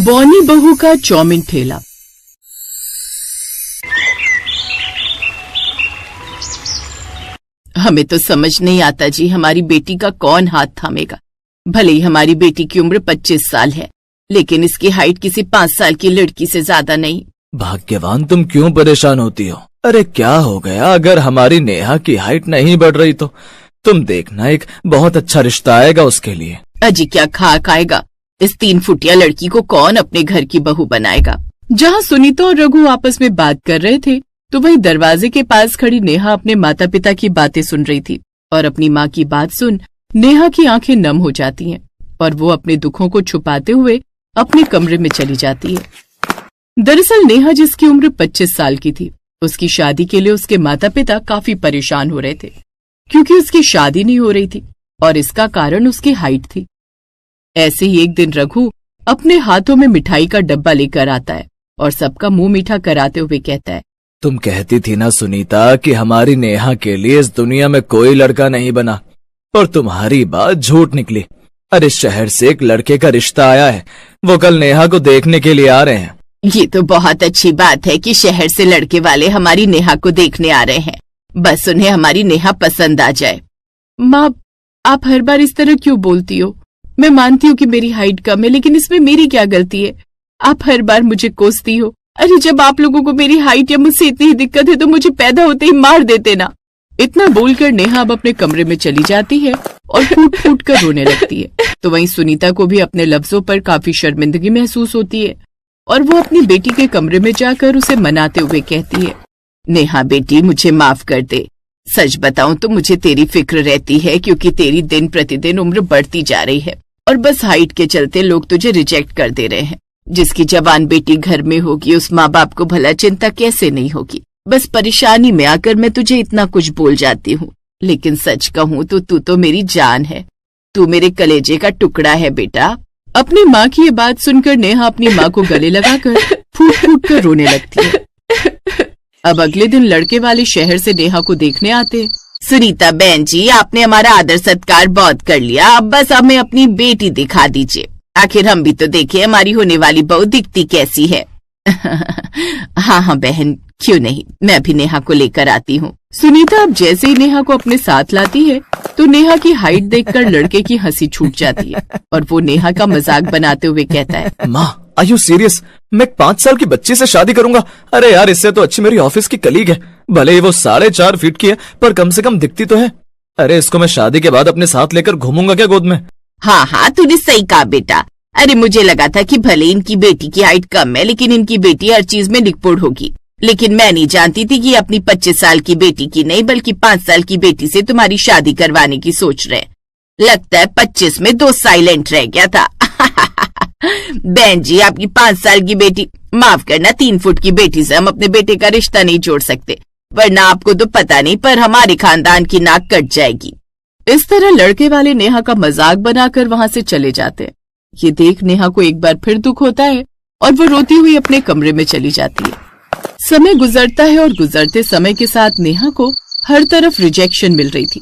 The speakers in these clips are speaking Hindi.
बौनी बहू का चौमिन ठेला। हमें तो समझ नहीं आता जी, हमारी बेटी का कौन हाथ थामेगा। भले ही हमारी बेटी की उम्र 25 साल है, लेकिन इसकी हाइट किसी 5 साल की लड़की से ज्यादा नहीं। भाग्यवान, तुम क्यों परेशान होती हो? अरे क्या हो गया? अगर हमारी नेहा की हाइट नहीं बढ़ रही तो तुम देखना, एक बहुत अच्छा रिश्ता आएगा उसके लिए। अजी क्या खाक आएगा? इस 3 फुटिया लड़की को कौन अपने घर की बहू बनाएगा। जहाँ सुनीता और रघु आपस में बात कर रहे थे, तो वही दरवाजे के पास खड़ी नेहा अपने माता पिता की बातें सुन रही थी। और अपनी माँ की बात सुन नेहा की आंखें नम हो जाती हैं और वो अपने दुखों को छुपाते हुए अपने कमरे में चली जाती है। दरअसल नेहा, जिसकी उम्र 25 साल की थी, उसकी शादी के लिए उसके माता पिता काफी परेशान हो रहे थे, क्योंकि उसकी शादी नहीं हो रही थी और इसका कारण उसकी हाइट थी। ऐसे ही एक दिन रघु अपने हाथों में मिठाई का डब्बा लेकर आता है और सबका मुंह मीठा कराते हुए कहता है, तुम कहती थी ना सुनीता कि हमारी नेहा के लिए इस दुनिया में कोई लड़का नहीं बना, पर तुम्हारी बात झूठ निकली। अरे शहर से एक लड़के का रिश्ता आया है, वो कल नेहा को देखने के लिए आ रहे हैं। ये तो बहुत अच्छी बात है कि शहर से लड़के वाले हमारी नेहा को देखने आ रहे हैं। बस उन्हें हमारी नेहा पसंद आ जाए। माँ, आप हर बार इस तरह क्यों बोलती हो? मैं मानती हूँ कि मेरी हाइट कम है, लेकिन इसमें मेरी क्या गलती है? आप हर बार मुझे कोसती हो। अरे जब आप लोगों को मेरी हाइट या मुझसे इतनी ही दिक्कत है तो मुझे पैदा होते ही मार देते ना। इतना बोलकर नेहा अब अपने कमरे में चली जाती है और फूट फूट कर रोने लगती है। तो वहीं सुनीता को भी अपने लफ्जों पर काफी शर्मिंदगी महसूस होती है और वो अपनी बेटी के कमरे में जाकर उसे मनाते हुए कहती है, नेहा बेटी, मुझे माफ कर दे। सच बताऊं तो मुझे तेरी फिक्र रहती है, क्योंकि तेरी दिन प्रतिदिन उम्र बढ़ती जा रही है और बस हाइट के चलते लोग तुझे रिजेक्ट कर दे रहे हैं। जिसकी जवान बेटी घर में होगी, उस माँ बाप को भला चिंता कैसे नहीं होगी। बस परेशानी में आकर मैं तुझे इतना कुछ बोल जाती हूँ, लेकिन सच कहूँ तो तू तो मेरी जान है। तू मेरे कलेजे का टुकड़ा है बेटा। अपनी माँ की ये बात सुनकर नेहा अपनी माँ को गले लगाकर फूट फूट कर रोने लगती है। अब अगले दिन लड़के वाले शहर से नेहा को देखने आते। सुनीता बहन जी, आपने हमारा आदर सत्कार बहुत कर लिया, अब बस हमें अपनी बेटी दिखा दीजिए। आखिर हम भी तो देखें हमारी होने वाली बहू दिखती कैसी है। हाँ बहन, क्यों नहीं, मैं भी नेहा को लेकर आती हूँ। सुनीता अब जैसे ही नेहा को अपने साथ लाती है तो नेहा की हाइट देखकर लड़के की हंसी छूट जाती है और वो नेहा का मजाक बनाते हुए कहता है, माँ, आर यू सीरियस? मैं 5 साल की बच्ची से शादी करूंगा? अरे यार, इससे तो अच्छी मेरी ऑफिस की कलीग है। भले ही वो 4.5 फीट की है, पर कम से कम दिखती तो है। अरे इसको मैं शादी के बाद अपने साथ लेकर घूमूंगा क्या गोद में? हाँ, तूने सही कहा बेटा। अरे मुझे लगा था कि भले इनकी बेटी की हाइट कम है, लेकिन इनकी बेटी हर चीज में निपुण होगी। लेकिन मैं नहीं जानती थी कि अपनी 25 साल की बेटी की नहीं, बल्कि 5 साल की बेटी से तुम्हारी शादी करवाने की सोच रहे। लगता है 25 में 2 साइलेंट रह गया था। बहन जी, आपकी 5 साल की बेटी, माफ करना, 3 फुट की बेटी से हम अपने बेटे का रिश्ता नहीं जोड़ सकते, वरना आपको तो पता नहीं, पर हमारे खानदान की नाक कट जाएगी। इस तरह लड़के वाले नेहा का मजाक बनाकर वहां से चले जाते हैं। ये देख नेहा को एक बार फिर दुख होता है और वो रोती हुई अपने कमरे में चली जाती है। समय गुजरता है और गुजरते समय के साथ नेहा को हर तरफ रिजेक्शन मिल रही थी।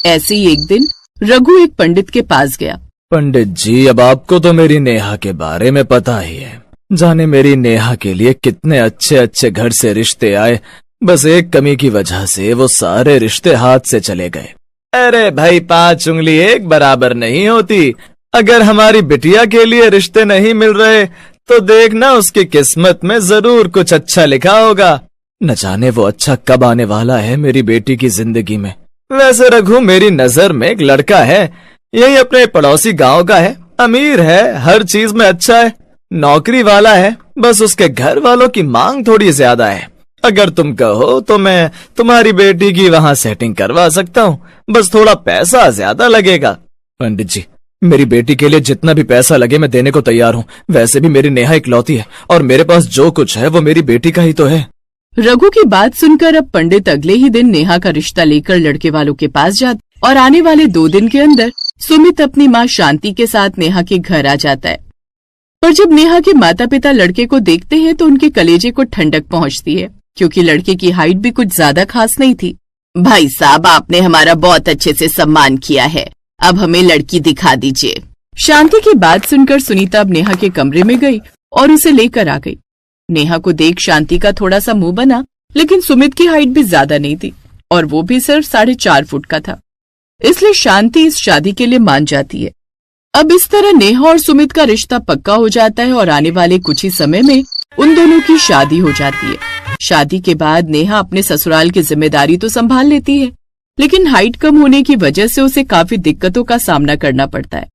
ऐसे ही एक दिन रघु एक पंडित के पास गया। पंडित जी, अब आपको तो मेरी नेहा के बारे में पता ही है। जाने मेरी नेहा के लिए कितने अच्छे अच्छे घर से रिश्ते आए, बस एक कमी की वजह से वो सारे रिश्ते हाथ से चले गए। अरे भाई, 5 उंगली एक बराबर नहीं होती। अगर हमारी बिटिया के लिए रिश्ते नहीं मिल रहे तो देखना उसकी किस्मत में जरूर कुछ अच्छा लिखा होगा। न जाने वो अच्छा कब आने वाला है मेरी बेटी की जिंदगी में। वैसे रघु मेरी नजर में एक लड़का है, यही अपने पड़ोसी गांव का है, अमीर है, हर चीज में अच्छा है, नौकरी वाला है, बस उसके घर वालों की मांग थोड़ी ज्यादा है। अगर तुम कहो तो मैं तुम्हारी बेटी की वहां सेटिंग करवा सकता हूँ, बस थोड़ा पैसा ज्यादा लगेगा। पंडित जी, मेरी बेटी के लिए जितना भी पैसा लगे मैं देने को तैयार हूँ। वैसे भी मेरी नेहा इकलौती है और मेरे पास जो कुछ है वो मेरी बेटी का ही तो है। रघु की बात सुनकर अब पंडित अगले ही दिन नेहा का रिश्ता लेकर लड़के वालों के पास जाता और आने वाले 2 दिन के अंदर सुमित अपनी माँ शांति के साथ नेहा के घर आ जाता है। पर जब नेहा के माता पिता लड़के को देखते हैं तो उनके कलेजे को ठंडक पहुँचती है, क्योंकि लड़के की हाइट भी कुछ ज्यादा खास नहीं थी। भाई साहब, आपने हमारा बहुत अच्छे से सम्मान किया है, अब हमें लड़की दिखा दीजिए। शांति की बात सुनकर सुनीता अब नेहा के कमरे में गई और उसे लेकर आ गई। नेहा को देख शांति का थोड़ा सा मुंह बना, लेकिन सुमित की हाइट भी ज्यादा नहीं थी और वो भी सिर्फ 4.5 फुट का था, इसलिए शांति इस शादी के लिए मान जाती है। अब इस तरह नेहा और सुमित का रिश्ता पक्का हो जाता है और आने वाले कुछ ही समय में उन दोनों की शादी हो जाती है। शादी के बाद नेहा अपने ससुराल की जिम्मेदारी तो संभाल लेती है, लेकिन हाइट कम होने की वजह से उसे काफी दिक्कतों का सामना करना पड़ता है।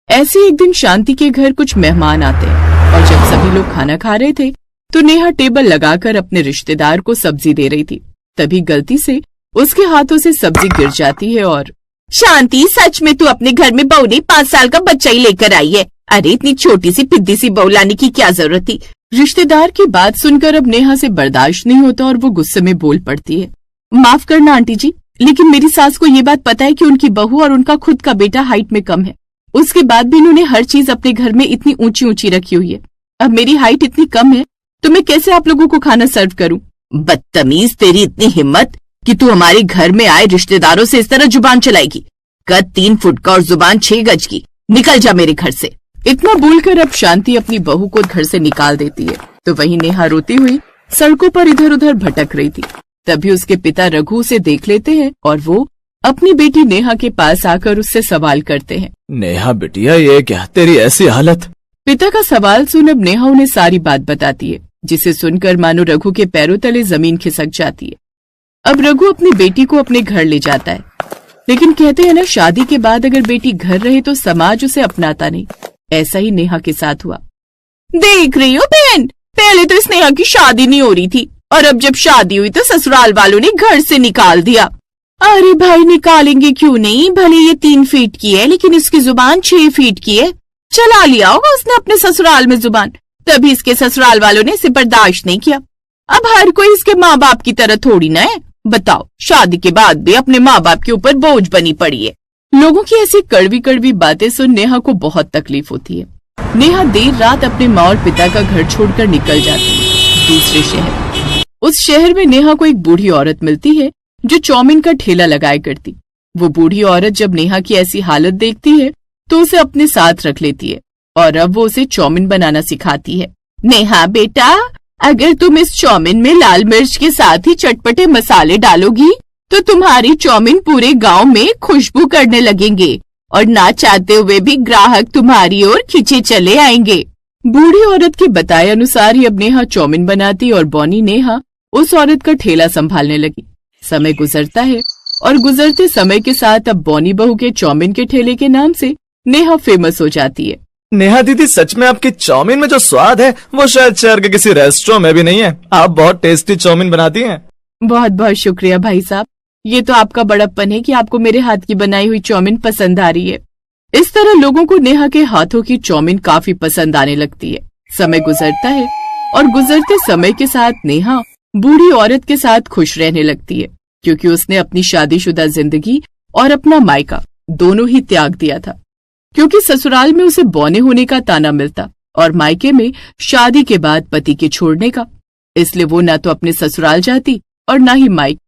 ऐसे एक दिन शांति के घर कुछ मेहमान आते हैं और जब सभी लोग खाना खा रहे थे तो नेहा टेबल लगाकर अपने रिश्तेदार को सब्जी दे रही थी। तभी गलती से उसके हाथों से सब्जी गिर जाती है और शांति, सच में तू अपने घर में बहू नहीं 5 साल का बच्चा ही लेकर आई है। अरे इतनी छोटी सी पिद्दी सी बहू लाने की क्या जरूरत थी। रिश्तेदार की बात सुनकर अब नेहा से बर्दाश्त नहीं होता और वो गुस्से में बोल पड़ती है, माफ करना आंटी जी, लेकिन मेरी सास को ये बात पता है कि उनकी बहू और उनका खुद का बेटा हाइट में कम है। उसके बाद भी इन्होंने हर चीज अपने घर में इतनी ऊंची ऊंची रखी हुई है। अब मेरी हाइट इतनी कम है तो मैं कैसे आप लोगों को खाना सर्व करूं? बदतमीज, तेरी इतनी हिम्मत कि तू हमारे घर में आए रिश्तेदारों से इस तरह जुबान चलाएगी। कद 3 फुट का और जुबान 6 गज की। निकल जा मेरे घर से। इतना बोलकर अब शांति अपनी बहू को घर से निकाल देती है तो वहीं नेहा रोती हुई सड़कों पर इधर उधर भटक रही थी। तभी उसके पिता रघु उसे देख लेते हैं और वो अपनी बेटी नेहा के पास आकर उससे सवाल करते हैं, नेहा बिटिया, ये क्या तेरी ऐसी हालत? पिता का सवाल सुन अब नेहा उन्हें सारी बात बताती है, जिसे सुनकर मानो रघु के पैरों तले जमीन खिसक जाती है। अब रघु अपनी बेटी को अपने घर ले जाता है, लेकिन कहते हैं ना, शादी के बाद अगर बेटी घर रहे तो समाज उसे अपनाता नहीं। ऐसा ही नेहा के साथ हुआ। देख रही हो बहन, पहले तो इस नेहा की शादी नहीं हो रही थी और अब जब शादी हुई तो ससुराल वालों ने घर से निकाल दिया। अरे भाई, निकालेंगे क्यों नहीं, भले ये 3 फीट की है लेकिन इसकी जुबान 6 फीट की है। चला लिया होगा उसने अपने ससुराल में जुबान, तभी इसके ससुराल वालों ने इसे बर्दाश्त नहीं किया। अब हर कोई इसके माँ बाप की तरह थोड़ी ना है। बताओ, शादी के बाद भी अपने माँ बाप के ऊपर बोझ बनी पड़ी है। लोगों की ऐसी कड़वी कड़वी बातें सुन नेहा को बहुत तकलीफ होती है। नेहा देर रात अपने माँ और पिता का घर छोड़कर निकल जाती है दूसरे शहर। उस शहर में नेहा को एक बूढ़ी औरत मिलती है जो चाउमीन का ठेला लगाया करती। वो बूढ़ी औरत जब नेहा की ऐसी हालत देखती है तो उसे अपने साथ रख लेती है और अब वो उसे चाउमीन बनाना सिखाती है। नेहा बेटा, अगर तुम इस चाउमीन में लाल मिर्च के साथ ही चटपटे मसाले डालोगी तो तुम्हारी चाउमीन पूरे गांव में खुशबू करने लगेंगे और ना चाहते हुए भी ग्राहक तुम्हारी ओर खींचे चले आएंगे। बूढ़ी औरत के बताए अनुसार ही अब नेहा चाउमीन बनाती और बौनी नेहा उस औरत का ठेला संभालने लगी। समय गुजरता है और गुजरते समय के साथ अब बौनी बहू के चाउमीन के ठेले के नाम से नेहा फेमस हो जाती है। नेहा दीदी, सच में आपकी चाउमीन में जो स्वाद है वो शायद शहर के किसी रेस्टोरेंट में भी नहीं है। आप बहुत टेस्टी चाउमीन बनाती हैं। बहुत बहुत शुक्रिया भाई साहब, ये तो आपका बड़प्पन है कि आपको मेरे हाथ की बनाई हुई चाउमीन पसंद आ रही है। इस तरह लोगों को नेहा के हाथों की चाउमीन काफी पसंद आने लगती है। समय गुजरता है और गुजरते समय के साथ नेहा बूढ़ी औरत के साथ खुश रहने लगती है, क्योंकि उसने अपनी शादीशुदा जिंदगी और अपना मायका दोनों ही त्याग दिया था। क्योंकि ससुराल में उसे बौने होने का ताना मिलता और मायके में शादी के बाद पति के छोड़ने का, इसलिए वो न तो अपने ससुराल जाती और न ही मायके।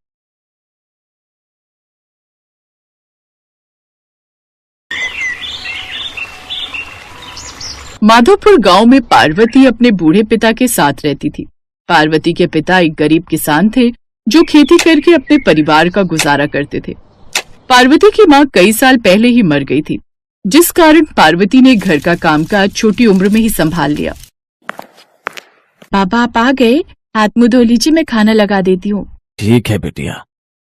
माधोपुर गांव में पार्वती अपने बूढ़े पिता के साथ रहती थी। पार्वती के पिता एक गरीब किसान थे जो खेती करके अपने परिवार का गुजारा करते थे। पार्वती की मां कई साल पहले ही मर गई थी, जिस कारण पार्वती ने घर का कामकाज छोटी उम्र में ही संभाल लिया। पापा आप आ गए, हाथ मुंह धो लीजिए, मैं खाना लगा देती हूँ। ठीक है बेटिया,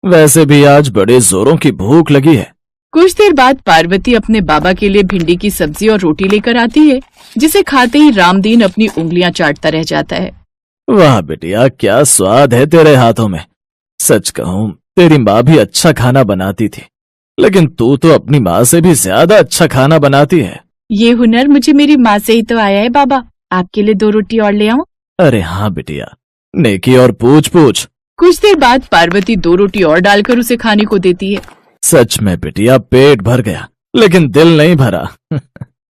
वैसे भी आज बड़े जोरों की भूख लगी है। कुछ देर बाद पार्वती अपने बाबा के लिए भिंडी की सब्जी और रोटी लेकर आती है, जिसे खाते ही रामदीन अपनी उंगलियां चाटता रह जाता है। वाह बेटिया, क्या स्वाद है तेरे हाथों में। सच कहूँ तेरी माँ भी अच्छा खाना बनाती थी, लेकिन तू तो अपनी माँ से भी ज्यादा अच्छा खाना बनाती है। ये हुनर मुझे मेरी माँ से ही तो आया है बाबा। आपके लिए 2 रोटी और ले आऊं? अरे हाँ बेटिया, नेकी और पूछ पूछ। कुछ देर बाद पार्वती 2 रोटी और डालकर उसे खाने को देती है। सच में बेटिया, पेट भर गया लेकिन दिल नहीं भरा।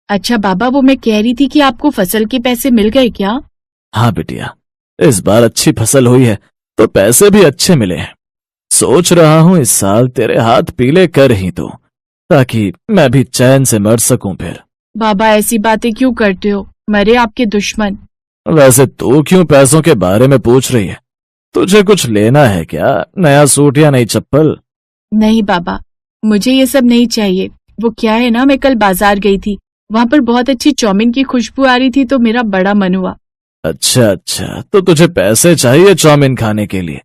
अच्छा बाबा, वो मैं कह रही थी कि आपको फसल के पैसे मिल गए क्या? हाँ बेटिया, इस बार अच्छी फसल हुई है तो पैसे भी अच्छे मिले हैं। सोच रहा हूँ इस साल तेरे हाथ पीले कर ही दूं, ताकि मैं भी चैन से मर सकूं फिर। बाबा ऐसी बातें क्यों करते हो? मरे आपके दुश्मन। वैसे तू क्यों पैसों के बारे में पूछ रही है? तुझे कुछ लेना है क्या? नया सूट या नई चप्पल? नहीं बाबा, मुझे ये सब नहीं चाहिए। वो क्या है ना, मैं कल बाजार गई थी, वहाँ पर बहुत अच्छी चाउमीन की खुशबू आ रही थी तो मेरा बड़ा मन हुआ। अच्छा, तो तुझे पैसे चाहिए चाउमीन खाने के लिए?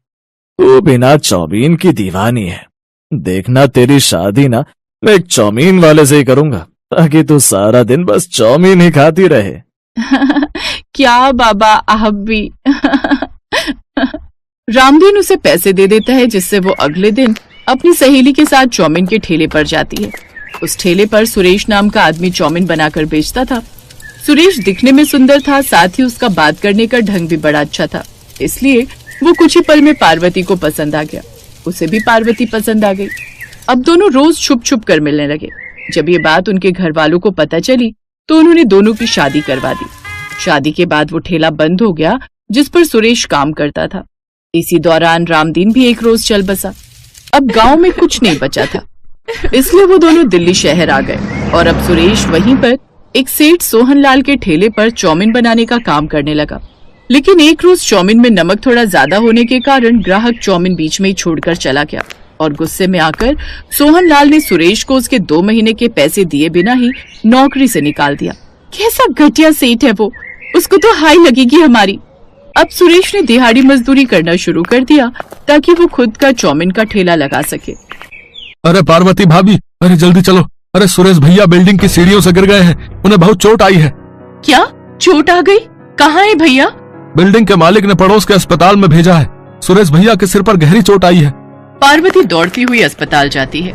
तू बिना चाउमीन की दीवानी है। देखना, तेरी शादी ना मैं एक चाउमीन वाले से ही करूंगा, ताकि तू सारा दिन बस चाउमीन ही खाती रहे। क्या बाबा, आप भी। रामदीन उसे पैसे दे देता है, जिससे वो अगले दिन अपनी सहेली के साथ चाउमीन के ठेले पर जाती है। उस ठेले पर सुरेश नाम का आदमी चाउमीन बनाकर बेचता था। सुरेश दिखने में सुंदर था, साथ ही उसका बात करने का ढंग भी बड़ा अच्छा था, इसलिए वो कुछ ही पल में पार्वती को पसंद आ गया। उसे भी पार्वती पसंद आ गई। अब दोनों रोज छुप छुप कर मिलने लगे। जब ये बात उनके घर वालों को पता चली तो उन्होंने दोनों की शादी करवा दी। शादी के बाद वो ठेला बंद हो गया जिस पर सुरेश काम करता था। इसी दौरान रामदीन भी एक रोज चल बसा। अब गांव में कुछ नहीं बचा था, इसलिए वो दोनों दिल्ली शहर आ गए और अब सुरेश वहीं पर एक सेठ सोहनलाल के ठेले पर चाउमीन बनाने का काम करने लगा। लेकिन एक रोज चाउमीन में नमक थोड़ा ज्यादा होने के कारण ग्राहक चाउमीन बीच में ही छोड़कर चला गया और गुस्से में आकर सोहनलाल ने सुरेश को उसके 2 महीने के पैसे दिए बिना ही नौकरी से निकाल दिया। कैसा घटिया सेठ है वो, उसको तो हाई लगेगी हमारी। अब सुरेश ने दिहाड़ी मजदूरी करना शुरू कर दिया ताकि वो खुद का चाउमीन का ठेला लगा सके। अरे पार्वती भाभी, अरे जल्दी चलो। अरे सुरेश भैया बिल्डिंग की सीढ़ियों से गिर गए हैं, उन्हें बहुत चोट आई है। क्या चोट आ गई? कहाँ है भैया? बिल्डिंग के मालिक ने पड़ोस के अस्पताल में भेजा है। सुरेश भैया के सिर पर गहरी चोट आई है। पार्वती दौड़ती हुई अस्पताल जाती है।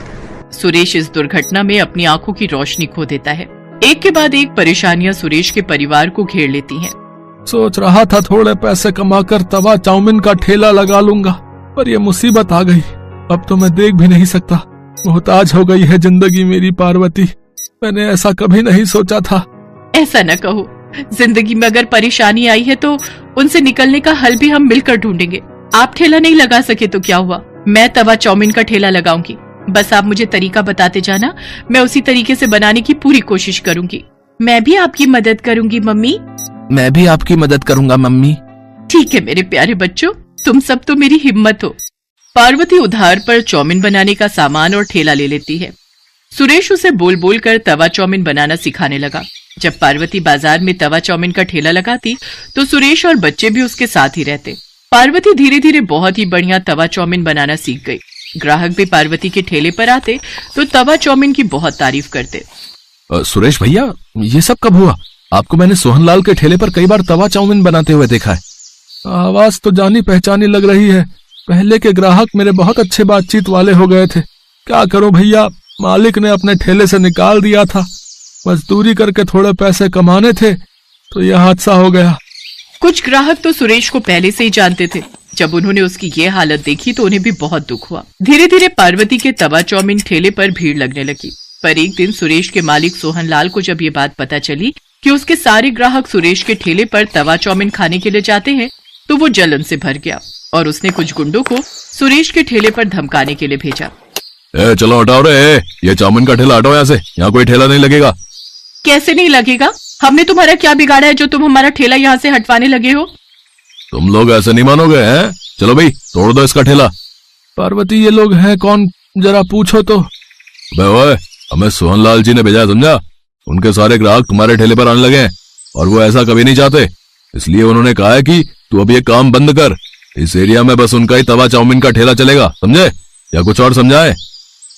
सुरेश इस दुर्घटना में अपनी आंखों की रोशनी खो देता है। एक के बाद एक परेशानियां सुरेश के परिवार को घेर लेती हैं। सोच रहा था थोड़े पैसे कमाकर तवा चाउमीन का ठेला लगा लूंगा, पर यह मुसीबत आ गई। अब तो मैं देख भी नहीं सकता। मोहताज हो गई है जिंदगी मेरी पार्वती। मैंने ऐसा कभी नहीं सोचा था। ऐसा न कहो, जिंदगी में अगर परेशानी आई है तो उनसे निकलने का हल भी हम मिलकर ढूंढेंगे। आप ठेला नहीं लगा सके तो क्या हुआ, मैं तवा चाउमीन का ठेला लगाऊंगी। बस आप मुझे तरीका बताते जाना, मैं उसी तरीके से बनाने की पूरी कोशिश करूंगी। मैं भी आपकी मदद करूंगी मम्मी। मैं भी आपकी मदद करूंगा मम्मी। ठीक है मेरे प्यारे बच्चों, तुम सब तो मेरी हिम्मत हो। पार्वती उधार पर चाउमीन बनाने का सामान और ठेला ले लेती है। सुरेश उसे बोल बोल कर तवा चाउमीन बनाना सिखाने लगा। जब पार्वती बाजार में तवा चाउमीन का ठेला लगाती तो सुरेश और बच्चे भी उसके साथ ही रहते। पार्वती धीरे धीरे बहुत ही बढ़िया तवा चाउमीन बनाना सीख गई। ग्राहक भी पार्वती के ठेले पर आते तो तवा चाउमीन की बहुत तारीफ करते। सुरेश भैया, ये सब कब हुआ? आपको मैंने सोहनलाल के ठेले पर कई बार तवा चाउमीन बनाते हुए देखा है। आवाज तो जानी पहचानी लग रही है। पहले के ग्राहक मेरे बहुत अच्छे बातचीत वाले हो गए थे। क्या करूं भैया, मालिक ने अपने ठेले से निकाल दिया था। मजदूरी करके थोड़े पैसे कमाने थे तो यह हादसा हो गया। कुछ ग्राहक तो सुरेश को पहले से ही जानते थे। जब उन्होंने उसकी ये हालत देखी तो उन्हें भी बहुत दुख हुआ। धीरे धीरे पार्वती के तवा चाउमीन ठेले पर भीड़ लगने लगी। पर एक दिन सुरेश के मालिक सोहनलाल को जब ये बात पता चली कि उसके सारे ग्राहक सुरेश के ठेले पर तवा चाउमीन खाने के लिए जाते हैं तो वो जलन से भर गया और उसने कुछ गुंडों को सुरेश के ठेले पर धमकाने के लिए भेजा। चलो हटाओ रे, ये चाउमीन का ठेला हटाओ यहाँ से, यहाँ कोई ठेला नहीं लगेगा। कैसे नहीं लगेगा? हमने तुम्हारा क्या बिगाड़ा है जो तुम हमारा ठेला यहाँ से हटवाने लगे हो? तुम लोग ऐसे नहीं मानोगे हैं? चलो भाई तोड़ दो इसका ठेला। पार्वती, ये लोग हैं कौन, जरा पूछो तो। ओए, हमें सोहनलाल जी ने भेजा, समझा? उनके सारे ग्राहक तुम्हारे ठेले पर आने लगे हैं और वो ऐसा कभी नहीं चाहते, इसलिए उन्होंने कहा है कि तू अब ये काम बंद कर। इस एरिया में बस उनका ही तवा चाउमीन का ठेला चलेगा, समझे? या कुछ और समझाए?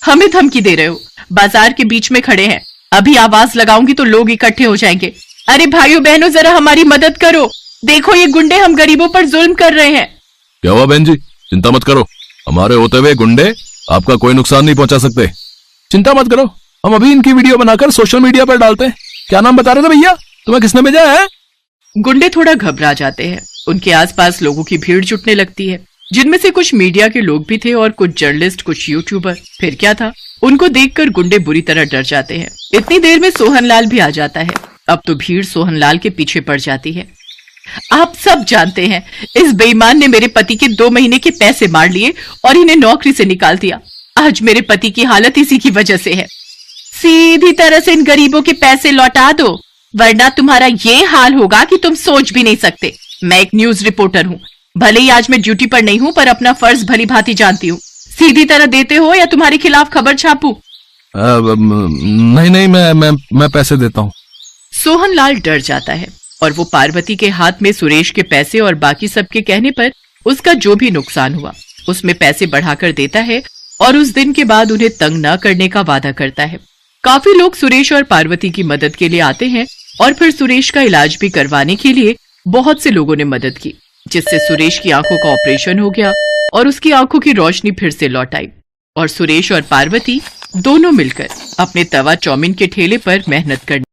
हमें धमकी दे रहे हो? बाजार के बीच में खड़े हैं, अभी आवाज लगाऊंगी तो लोग इकट्ठे हो जाएंगे। अरे भाइयों बहनों, जरा हमारी मदद करो। देखो ये गुंडे हम गरीबों पर जुल्म कर रहे हैं। क्या हुआ बहन जी, चिंता मत करो, हमारे होते हुए गुंडे आपका कोई नुकसान नहीं पहुंचा सकते। चिंता मत करो, हम अभी इनकी वीडियो बनाकर सोशल मीडिया पर डालते हैं। क्या नाम बता रहे थे भैया, तुम्हें किसने भेजा है? गुंडे थोड़ा घबरा जाते हैं। उनके आसपास लोगों की भीड़ जुटने लगती है, जिनमें से कुछ मीडिया के लोग भी थे और कुछ जर्नलिस्ट, कुछ यूट्यूबर। फिर क्या था, उनको देखकर गुंडे बुरी तरह डर जाते हैं। इतनी देर में सोहनलाल भी आ जाता है। अब तो भीड़ सोहनलाल के पीछे पड़ जाती है। आप सब जानते हैं इस बेईमान ने मेरे पति के 2 महीने के पैसे मार लिए और इन्हें नौकरी से निकाल दिया। आज मेरे पति की हालत इसी की वजह से है। सीधी तरह से इन गरीबों के पैसे लौटा दो, वरना तुम्हारा ये हाल होगा कि तुम सोच भी नहीं सकते। मैं एक न्यूज रिपोर्टर हूँ। भले ही आज मैं ड्यूटी पर नहीं हूँ, पर अपना फर्ज भली भांति जानती हूँ। सीधी तरह देते हो या तुम्हारे खिलाफ खबर छापूं? नहीं, मैं पैसे देता हूँ। सोहनलाल डर जाता है और वो पार्वती के हाथ में सुरेश के पैसे और बाकी सबके कहने पर उसका जो भी नुकसान हुआ उसमें पैसे बढ़ाकर देता है और उस दिन के बाद उन्हें तंग न करने का वादा करता है। काफी लोग सुरेश और पार्वती की मदद के लिए आते हैं और फिर सुरेश का इलाज भी करवाने के लिए बहुत से लोगों ने मदद की, जिससे सुरेश की आंखों का ऑपरेशन हो गया और उसकी आंखों की रोशनी फिर से लौट आई और सुरेश और पार्वती दोनों मिलकर अपने तवा चौमिन के ठेले पर मेहनत करने